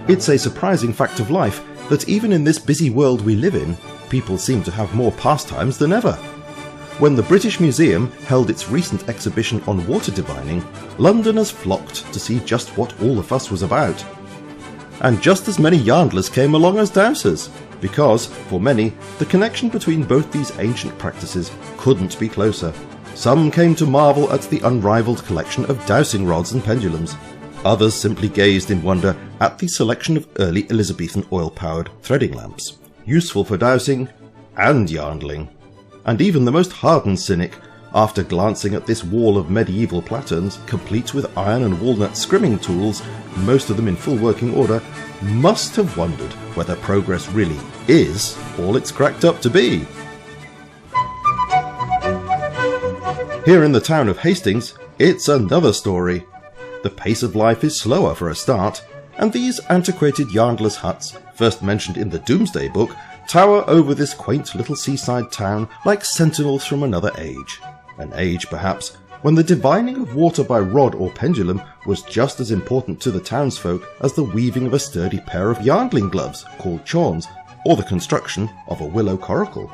It's a surprising fact of life that even in this busy world we live in, people seem to have more pastimes than ever. When the British Museum held its recent exhibition on water divining, Londoners flocked to see just what all the fuss was about. And just as many Yarndlers came along as Dowsers, because, for many, the connection between both these ancient practices couldn't be closer. Some came to marvel at the unrivaled collection of dowsing rods and pendulums. Others simply gazed in wonder at the selection of early Elizabethan oil-powered threading lamps, useful for dowsing and yarndling. And even the most hardened cynic, after glancing at this wall of medieval platerns, complete with iron and walnut scrimming tools, most of them in full working order, must have wondered whether progress really is all it's cracked up to be. Here in the town of Hastings, it's another story. The pace of life is slower for a start, and these antiquated Yarndlers' huts, first mentioned in the Domesday Book, tower over this quaint little seaside town like sentinels from another age. An age, perhaps, when the divining of water by rod or pendulum was just as important to the townsfolk as the weaving of a sturdy pair of Yarndling gloves, called chawns, or the construction of a willow coracle.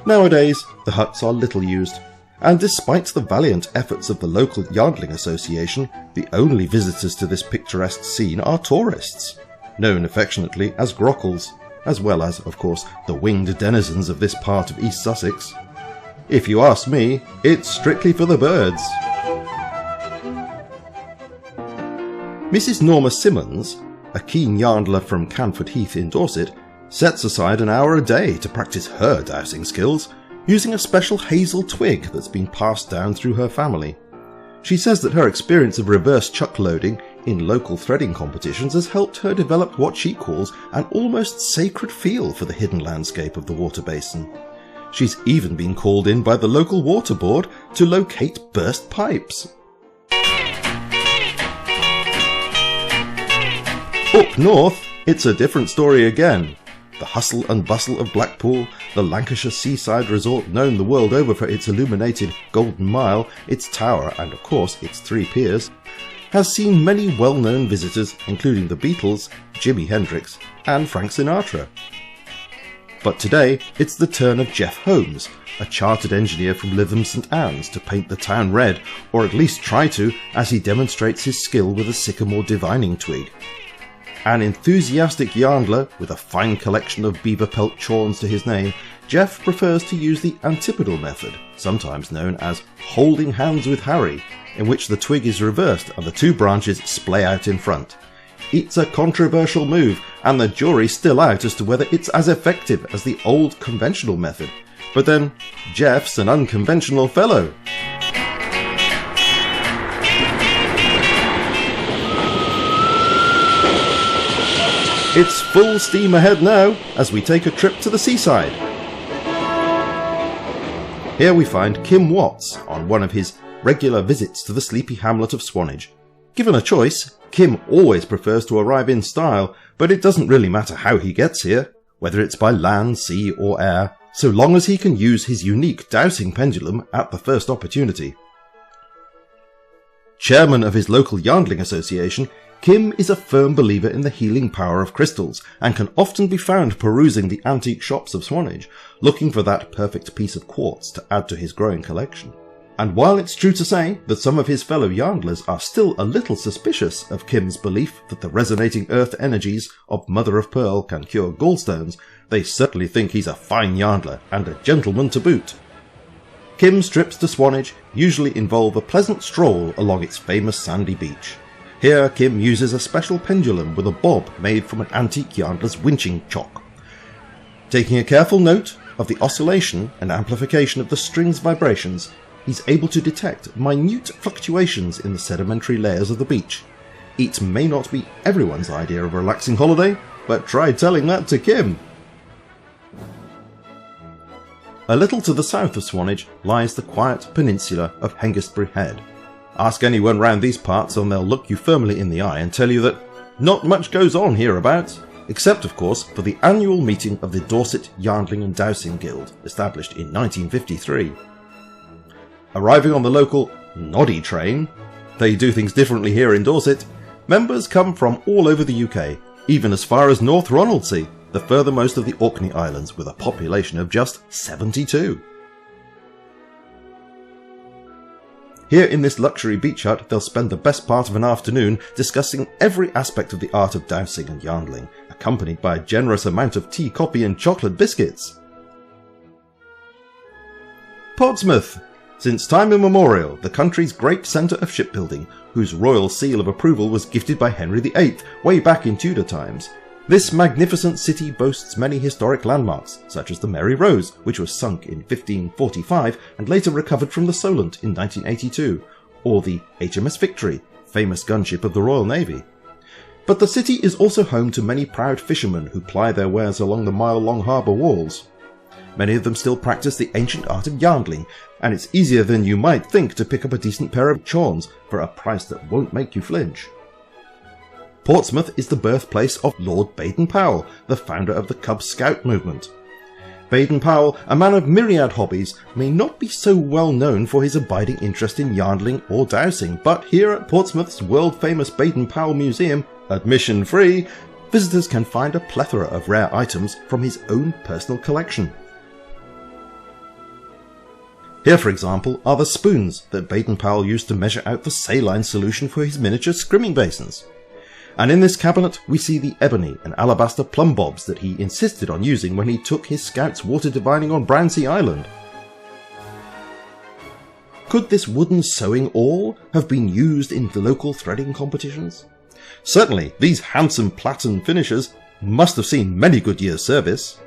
Nowadays, the huts are little used, and despite the valiant efforts of the local Yarndling Association, the only visitors to this picturesque scene are tourists, known affectionately as grockles, as well as, of course, the winged denizens of this part of East Sussex. If you ask me, it's strictly for the birds. Mrs. Norma Simmons, a keen Yarndler from Canford Heath in Dorset, sets aside an hour a day to practice her dowsing skills, using a special hazel twig that's been passed down through her family. She says that her experience of reverse chuck loading in local threading competitions has helped her develop what she calls an almost sacred feel for the hidden landscape of the water basin. She's even been called in by the local water board to locate burst pipes. Up north, it's a different story again. The hustle and bustle of Blackpool, the Lancashire seaside resort known the world over for its illuminated Golden Mile, its tower and of course its 3 piers, has seen many well-known visitors including the Beatles, Jimi Hendrix and Frank Sinatra. But today it's the turn of Jeff Holmes, a chartered engineer from Lytham St Anne's, to paint the town red, or at least try to, as he demonstrates his skill with a sycamore divining twig. An enthusiastic Yarndler with a fine collection of beaver pelt chawns to his name, Jeff prefers to use the antipodal method, sometimes known as holding hands with Harry, in which the twig is reversed and the 2 branches splay out in front. It's a controversial move, and the jury's still out as to whether it's as effective as the old conventional method. But then, Jeff's an unconventional fellow. It's full steam ahead now, as we take a trip to the seaside. Here we find Kim Watts on one of his regular visits to the sleepy hamlet of Swanage. Given a choice, Kim always prefers to arrive in style, but it doesn't really matter how he gets here, whether it's by land, sea or air, so long as he can use his unique dowsing pendulum at the first opportunity. Chairman of his local Yarndling Association, Kim is a firm believer in the healing power of crystals, and can often be found perusing the antique shops of Swanage, looking for that perfect piece of quartz to add to his growing collection. And while it's true to say that some of his fellow Yarndlers are still a little suspicious of Kim's belief that the resonating earth energies of Mother of Pearl can cure gallstones, they certainly think he's a fine Yarndler and a gentleman to boot. Kim's trips to Swanage usually involve a pleasant stroll along its famous sandy beach. Here Kim uses a special pendulum with a bob made from an antique Yarndler's winching chock. Taking a careful note of the oscillation and amplification of the string's vibrations, he's able to detect minute fluctuations in the sedimentary layers of the beach. It may not be everyone's idea of a relaxing holiday, but try telling that to Kim. A little to the south of Swanage lies the quiet peninsula of Hengistbury Head. Ask anyone round these parts and they'll look you firmly in the eye and tell you that not much goes on hereabouts, except of course for the annual meeting of the Dorset Yarndling and Dowsing Guild, established in 1953. Arriving on the local Noddy train, they do things differently here in Dorset, members come from all over the UK, even as far as North Ronaldsay, the furthermost of the Orkney Islands, with a population of just 72. Here in this luxury beach hut, they'll spend the best part of an afternoon discussing every aspect of the art of dowsing and yarndling, accompanied by a generous amount of tea, coffee and chocolate biscuits. Portsmouth! Since time immemorial, the country's great centre of shipbuilding, whose royal seal of approval was gifted by Henry VIII way back in Tudor times. This magnificent city boasts many historic landmarks, such as the Mary Rose, which was sunk in 1545 and later recovered from the Solent in 1982, or the HMS Victory, famous gunship of the Royal Navy. But the city is also home to many proud fishermen who ply their wares along the mile-long harbour walls. Many of them still practice the ancient art of yarndling, and it's easier than you might think to pick up a decent pair of chawns for a price that won't make you flinch. Portsmouth is the birthplace of Lord Baden-Powell, the founder of the Cub Scout movement. Baden-Powell, a man of myriad hobbies, may not be so well known for his abiding interest in yarndling or dowsing, but here at Portsmouth's world-famous Baden-Powell Museum, admission free, visitors can find a plethora of rare items from his own personal collection. Here, for example, are the spoons that Baden-Powell used to measure out the saline solution for his miniature scrimming basins. And in this cabinet we see the ebony and alabaster plumb bobs that he insisted on using when he took his scouts water divining on Brownsea Island. Could this wooden sewing awl have been used in the local threading competitions? Certainly, these handsome platen finishers must have seen many good years' service.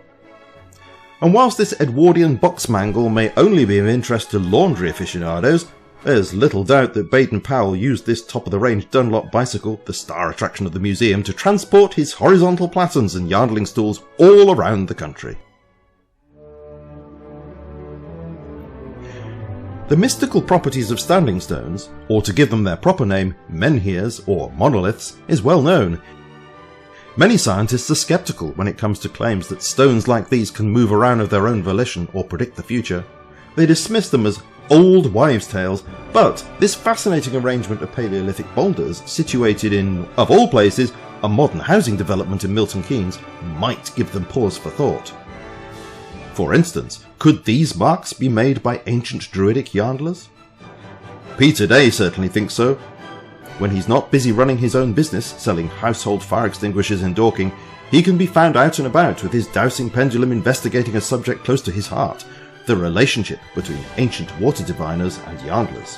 And whilst this Edwardian box mangle may only be of interest to laundry aficionados, there's little doubt that Baden-Powell used this top-of-the-range Dunlop bicycle, the star attraction of the museum, to transport his horizontal platens and yarndling stools all around the country. The mystical properties of standing stones, or to give them their proper name, menhirs or monoliths, is well known. Many scientists are skeptical when it comes to claims that stones like these can move around of their own volition or predict the future. They dismiss them as old wives' tales, but this fascinating arrangement of Paleolithic boulders, situated in, of all places, a modern housing development in Milton Keynes, might give them pause for thought. For instance, could these marks be made by ancient druidic yarndlers? Peter Day certainly thinks so. When he's not busy running his own business, selling household fire extinguishers in Dorking, he can be found out and about with his dowsing pendulum investigating a subject close to his heart, the relationship between ancient water diviners and yarndlers.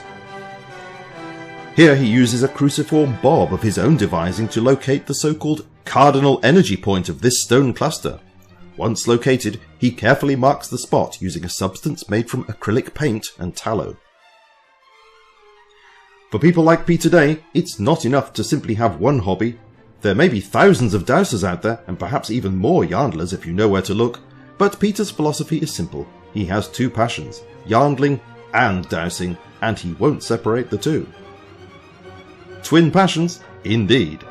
Here he uses a cruciform bob of his own devising to locate the so-called cardinal energy point of this stone cluster. Once located, he carefully marks the spot using a substance made from acrylic paint and tallow. For people like Peter Day, it's not enough to simply have one hobby. There may be thousands of dowsers out there, and perhaps even more yarndlers if you know where to look, but Peter's philosophy is simple. He has two passions, yarndling and dowsing, and he won't separate the two. Twin passions, indeed.